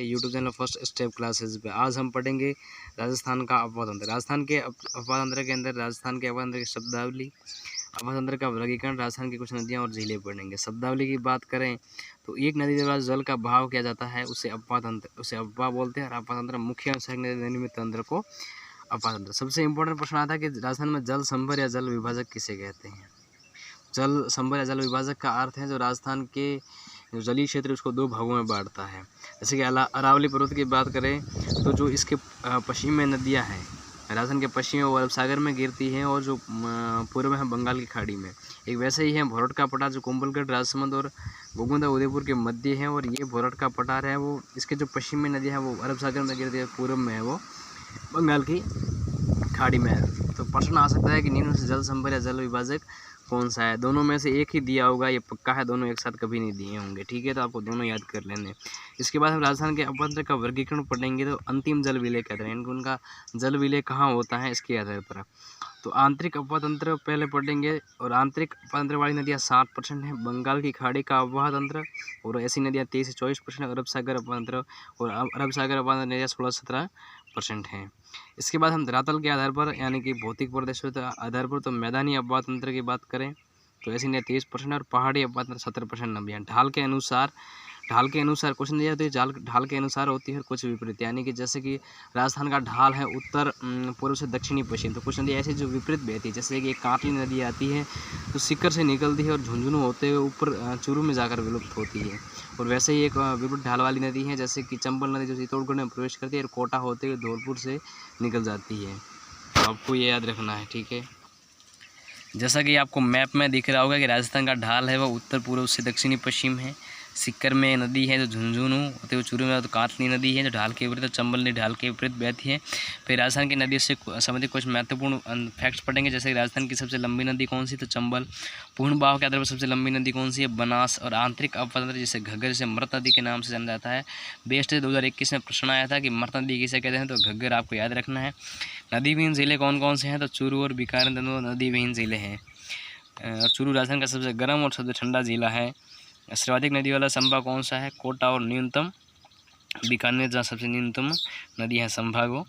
YouTube channel first step classes पे। आज हम पढ़ेंगे राजस्थान का अपवाद तंत्र। राजस्थान के अपवाद तंत्र के अंदर राजस्थान के अपवाद तंत्र की शब्दावली, अपवाद तंत्र का वर्गीकरण, राजस्थान की कुछ नदियाँ और झीलें पढ़ेंगे। शब्दावली की बात करें तो एक नदी द्वारा जल का बहाव किया जाता है उसे अपवाद तंत्र, उसे अपवाह बोलते हैं। और अपवाद तंत्र मुख्य नदी तंत्र को अपवाद तंत्र। सबसे इंपॉर्टेंट प्रश्न आता है कि राजस्थान में जल संभर या जल विभाजक किसे कहते हैं। जल संभर या जल विभाजक का अर्थ है जो राजस्थान के जो जलीय क्षेत्र उसको दो भागों में बांटता है। जैसे कि अरावली पर्वत की बात करें तो जो इसके पश्चिम में नदियां हैं राजस्थान के पश्चिम में वो अरब सागर में गिरती हैं और जो पूर्व में है बंगाल की खाड़ी में। एक वैसे ही है भोरट का पठार जो कुंभलगढ़, राजसमंद और गोगुंदा उदयपुर के मध्य है। और ये भोरट का पठार है वो इसके जो पश्चिम में नदी है वो अरब सागर में गिरती है, पूर्व में है वो बंगाल की खाड़ी में है। तो प्रश्न आ सकता है कि निम्न से जल संभर या जल विभाजक कौन सा है। दोनों में से एक ही दिया होगा, ये पक्का है, दोनों एक साथ कभी नहीं दिए होंगे। ठीक है, तो आपको दोनों याद कर लेने। इसके बाद हम राजस्थान के अपवाद तंत्र का वर्गीकरण पढ़ेंगे तो अंतिम जल विलय कहते हैं, उनका जल विलय कहाँ होता है इसके आधार पर। तो आंतरिक अपवाद तंत्र पहले पढ़ेंगे और आंतरिक अपवाद तंत्र वाली नदियाँ 60% है। बंगाल की खाड़ी का अपवाद तंत्र और ऐसी नदियाँ 23 से 24%। अरब सागर अपवाद तंत्र और अरब सागर अपवाद तंत्र नदियाँ 16-17% हैं। इसके बाद हम धरातल के आधार पर यानी कि भौतिक प्रदेशों के आधार पर तो मैदानी अपवाद तंत्र की बात करें तो ऐसी नदियाँ 23% और पहाड़ी अपवाद तंत्र 17% नदियाँ। ढाल के अनुसार कुछ नदियाँ होती है, ढाल के अनुसार होती है, कुछ विपरीत। यानी कि जैसे कि राजस्थान का ढाल है उत्तर पूर्व से दक्षिणी पश्चिम, तो कुछ नदियाँ ऐसी जो विपरीत बहती है। जैसे कि एक काटली नदी आती है तो सीकर से निकलती है और झुंझुनू होते हुए ऊपर चूरू में जाकर विलुप्त होती है। और वैसे ही एक विपरीत ढाल वाली नदी है जैसे कि चंबल नदी जो चित्तौड़गढ़ में प्रवेश करती है और कोटा होते हुए धौलपुर से निकल जाती है। तो आपको ये याद रखना है। ठीक है, जैसा कि आपको मैप में दिख रहा होगा कि राजस्थान का ढाल है वह उत्तर पूर्व से दक्षिणी पश्चिम है। सीकर में नदी है जो झुंझुनू होते हुए चूरू में तो काटनी नदी है जो ढाल के विपरीत, चंबल नदी ढाल के विपरीत बहती है। फिर राजस्थान की नदियों से संबंधित कुछ महत्वपूर्ण फैक्ट्स पढ़ेंगे। जैसे कि राजस्थान की सबसे लंबी नदी कौन सी, तो चंबल। पूर्ण बहाव के आधार पर सबसे लंबी नदी कौन सी है, बनास। और आंतरिक अपवाद तंत्र जिसे घग्गर से मृत नदी के नाम से जाना जाता है। बेस्ट 2021 में प्रश्न आया था कि मृत नदी किसे कहते हैं, तो घग्गर आपको याद रखना है। नदी विहीन जिले कौन कौन से हैं, तो चूरू और बीकानेर दोनों नदी विहीन जिले हैं। और चूरू राजस्थान का सबसे गर्म और सबसे ठंडा जिला है। सर्वाधिक नदी वाला संभाग कौन सा है, कोटा। और न्यूनतम बीकानेर जहाँ सबसे न्यूनतम नदी है संभाग वो।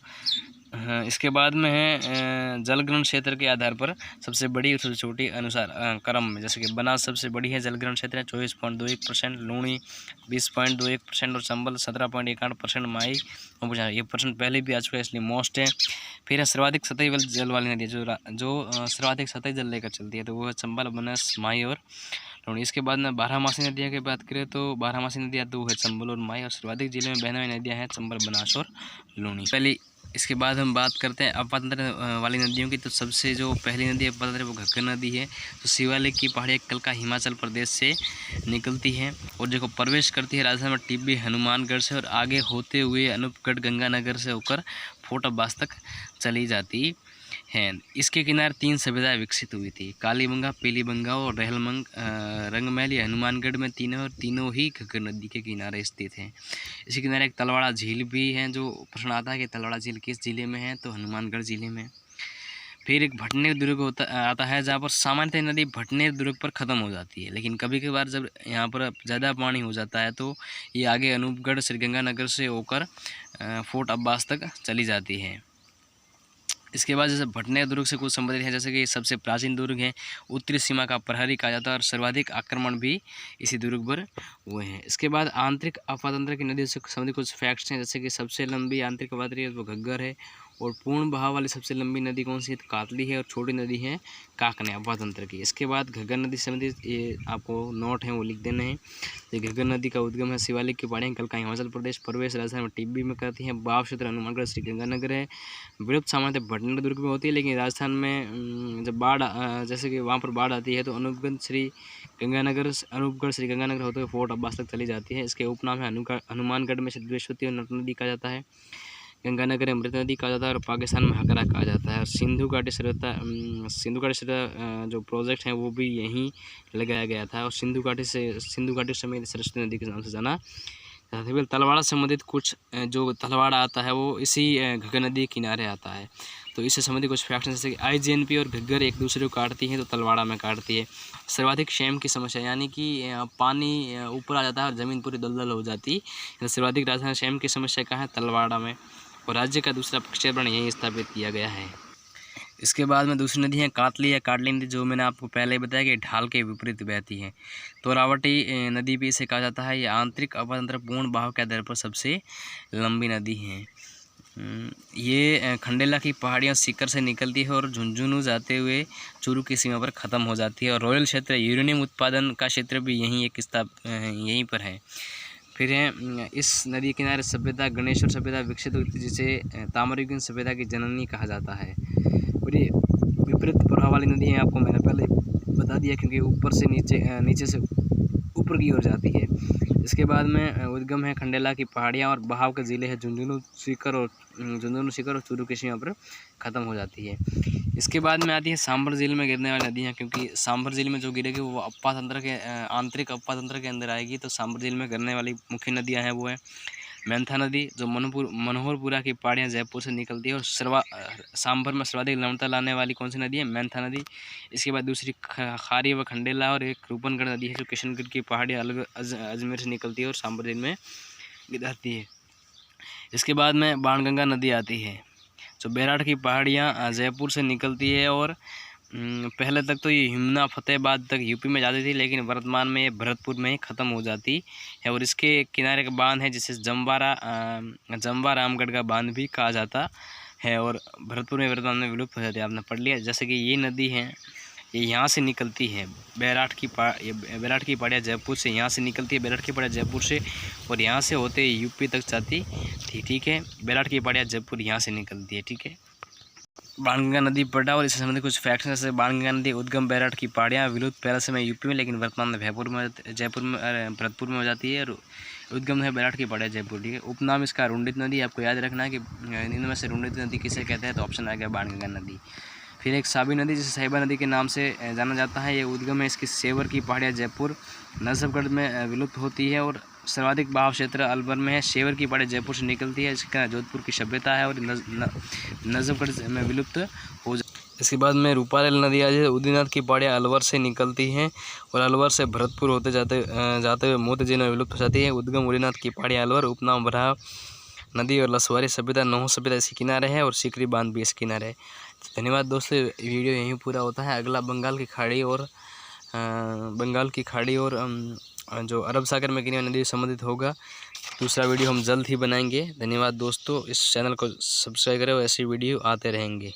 इसके बाद में है जलग्रहण क्षेत्र के आधार पर सबसे बड़ी और सबसे छोटी अनुसार क्रम में। जैसे कि बनास सबसे बड़ी है जलग्रहण क्षेत्र है 24.21%, लूणी 20.21% और चंबल 17.18%। माई ये प्रश्न पहले भी आ चुका है इसलिए मोस्ट है। फिर है सर्वाधिक सतही जल वाली नदी जो सर्वाधिक सतही जल लेकर चलती है तो वो है चंबल, बनास, माई और लूणी। इसके बाद में बारहमासी नदियाँ की बात करें तो बारहमासी नदियाँ 2 है, चंबल और माई। और सर्वाधिक जिले में बहने वाली नदियाँ हैं चंबल, बनास और लूणी। पहले इसके बाद हम बात करते हैं अपवाद तंत्र वाली नदियों की। तो सबसे जो पहली नदी अपवाद तंत्र वो घग्गर नदी है। तो शिवालिक की पहाड़ी कलका हिमाचल प्रदेश से निकलती है और जो प्रवेश करती है राजस्थान में टिब्बी हनुमानगढ़ से और आगे होते हुए अनूपगढ़ गंगानगर से होकर फोर्ट अब्बास तक चली जाती है। इसके किनारे 3 सभ्यताएं विकसित हुई थी, कालीबंगा, पीलीबंगा और रंगमहल। ये हनुमानगढ़ में तीनों और तीनों ही घग्गर नदी के किनारे स्थित हैं। इसके किनारे एक तलवाड़ा झील भी है। जो प्रश्न आता है कि तलवाड़ा झील किस जिले में है, तो हनुमानगढ़ जिले में। फिर एक भटनेर दुर्ग आता है जहाँ पर सामान्यतः नदी भटनेर दुर्ग पर ख़त्म हो जाती है, लेकिन कभी कभार जब यहाँ पर ज़्यादा पानी हो जाता है तो ये आगे अनूपगढ़ श्रीगंगानगर से होकर फोर्ट अब्बास तक चली जाती है। इसके बाद जैसे भटनेर दुर्ग से कुछ संबंधित है, जैसे कि सबसे प्राचीन दुर्ग है, उत्तरी सीमा का प्रहरी कहा जाता है और सर्वाधिक आक्रमण भी इसी दुर्ग पर हुए हैं। इसके बाद आंतरिक अपवाद तंत्र की नदियों से संबंधित कुछ फैक्ट्स हैं। जैसे कि सबसे लंबी आंतरिक अपवाद तंत्र वो घग्गर है। और पूर्ण बहाव वाली सबसे लंबी नदी कौन सी है, तो कातली है। और छोटी नदी है काकने अपवाद तंत्र की। इसके बाद घग्गर नदी संबंधित ये आपको नोट है वो लिख देने हैं। तो घग्गर नदी का उद्गम है शिवालिक की पहाड़ियाँ कलका हिमाचल प्रदेश, प्रवेश राजस्थान में टिब्बी में करती हैं। बहाव क्षेत्र हनुमानगढ़ श्रीगंगानगर है। विलुप्त सामान्यतः भटनेर दुर्ग में होती है, लेकिन राजस्थान में जब बाढ़ जैसे कि वहाँ पर बाढ़ आती है तो अनूपगढ़ श्री गंगानगर होते हुए फोर्ट अब्बास तक चली जाती है। इसके उपनाम है हनुमानगढ़ में सिद्धेश्वती और नट नदी कहा जाता है, गंगानगर में मृत नदी कहा जाता है और पाकिस्तान में हकरा कहा जाता है। और सिंधु घाटी सभ्यता जो प्रोजेक्ट है वो भी यहीं लगाया गया था और सिंधु घाटी समेत सरस्वती नदी के नाम से जाना तलवाड़ा से संबंधित कुछ जो तलवाड़ा आता है वो इसी घग्गर नदी के किनारे आता है। तो इससे संबंधित कुछ फैक्ट्स जैसे कि IGNP और घग्गर एक दूसरे को काटती हैं तो तलवाड़ा में काटती है। सर्वाधिक शैम की समस्या यानी कि पानी ऊपर आ जाता है और ज़मीन पूरी दलदल हो जाती है। सर्वाधिक राजस्थान शैम की समस्या कहाँ है? तलवाड़ा में। और राज्य का दूसरा प्रक्षेपण यहीं स्थापित किया गया है। इसके बाद में दूसरी नदी है कातली या काटली नदी, जो मैंने आपको पहले ही बताया कि ढाल के विपरीत बहती है। तो रावटी नदी भी इसे कहा जाता है। ये आंतरिक अपातंत्र पूर्ण बहाव के आधार पर सबसे लंबी नदी है। ये खंडेला की पहाड़ियाँ सीकर से निकलती है और झुंझुनू जाते हुए चूरू की सीमा पर ख़त्म हो जाती है। और रॉयल क्षेत्र यूरेनियम उत्पादन का क्षेत्र भी यहीं पर है। फिर है इस नदी किनारे सभ्यता गणेश्वर सभ्यता विकसित हुई थी, जिसे ताम्रयुगीन सभ्यता की जननी कहा जाता है। और ये विपरीत प्रवाह वाली नदी है, आपको मैंने पहले बता दिया, क्योंकि ऊपर से नीचे से ऊपर की ओर जाती है। इसके बाद में उद्गम है खंडेला की पहाड़ियाँ और बहाव के ज़िले हैं झुंझुनू सीकर और चूरू की सीमा पर ख़त्म हो जाती है। इसके बाद में आती है सांभर झील में गिरने वाली नदियाँ, क्योंकि सांभर झील में जो गिरेगी वो आंतरिक अप्पा तंत्र के अंदर आएगी। तो सांभर झील में गिरने वाली मुख्य नदियाँ हैं वो है मेंथा नदी, जो मनोहरपुरा की पहाड़ियाँ जयपुर से निकलती है। और सांभर में सर्वाधिक लवणता लाने वाली कौन सी नदी है? मेंथा नदी। इसके बाद दूसरी खारी व खंडेला, और एक रूपनगढ़ नदी है जो किशनगढ़ की पहाड़ियाँ अलग अजमेर से निकलती है और सांभर झील में गिरती है। इसके बाद में बाणगंगा नदी आती है, जो बैराठ की पहाड़ियाँ जयपुर से निकलती है। और पहले तक तो ये हिमना फतेहाबाद तक यूपी में जाती थी, लेकिन वर्तमान में ये भरतपुर में ही ख़त्म हो जाती है। और इसके किनारे का बांध है जिसे जम्बा रामगढ़ का बांध भी कहा जाता है। और भरतपुर में वर्तमान में विलुप्त हो जाती है, आपने पढ़ लिया। जैसे कि ये नदी है, ये यहाँ से निकलती है बैराठ की पहाड़ियाँ जयपुर से यहाँ से निकलती है, बैराठ की पहाड़ियाँ जयपुर से, और यहाँ से होते यूपी तक जाती थी। ठीक है, बैराठ की पहाड़ियाँ जयपुर यहाँ से निकलती है। ठीक है, बाणगंगा नदी पढ़ा। और इससे संबंधित कुछ फैक्ट्स जैसे बाणगंगा नदी उद्गम बैराठ की पहाड़ियाँ विलुप्त पहले समय यूपी में, लेकिन वर्तमान में जयपुर में भरतपुर में हो जाती है। और उद्गम है बैराठ की पहाड़ियाँ जयपुर। ठीक है, उपनाम इसका रुंडित नदी। आपको याद रखना है कि इनमें से रुंडित नदी किसे कहते हैं, तो ऑप्शन आ गया बाणगंगा नदी। फिर एक साबी नदी, जिसे साहिबा नदी के नाम से जाना जाता है। ये उद्गम है इसकी सेवर की पहाड़ियाँ जयपुर नजफगढ़ में विलुप्त होती है। और सर्वाधिक बहाव क्षेत्र अलवर में है। शेवर की पहाड़ियाँ जयपुर से निकलती है, इसका जोधपुर की सभ्यता है और नजफगढ़ में विलुप्त हो जाती है। इसके बाद में रूपारेल नदी आ जाए। उदयनाथ की पहाड़ियाँ अलवर से निकलती हैं और अलवर से भरतपुर होते जाते हुए मोती झील में विलुप्त हो जाती है। उद्गम उदयनाथ की पहाड़ियाँ अलवर, उपनाम बराह नदी और लसवारी सभ्यता, नौह सभ्यता इसके किनारे है और सीकरी बांध भी इसके किनारे है। धन्यवाद दोस्तों, वीडियो यहीं पूरा होता है। अगला बंगाल की खाड़ी और जो अरब सागर में गिरने वाली नदी से संबंधित होगा। दूसरा वीडियो हम जल्द ही बनाएंगे। धन्यवाद दोस्तों, इस चैनल को सब्सक्राइब करें और ऐसी वीडियो आते रहेंगे।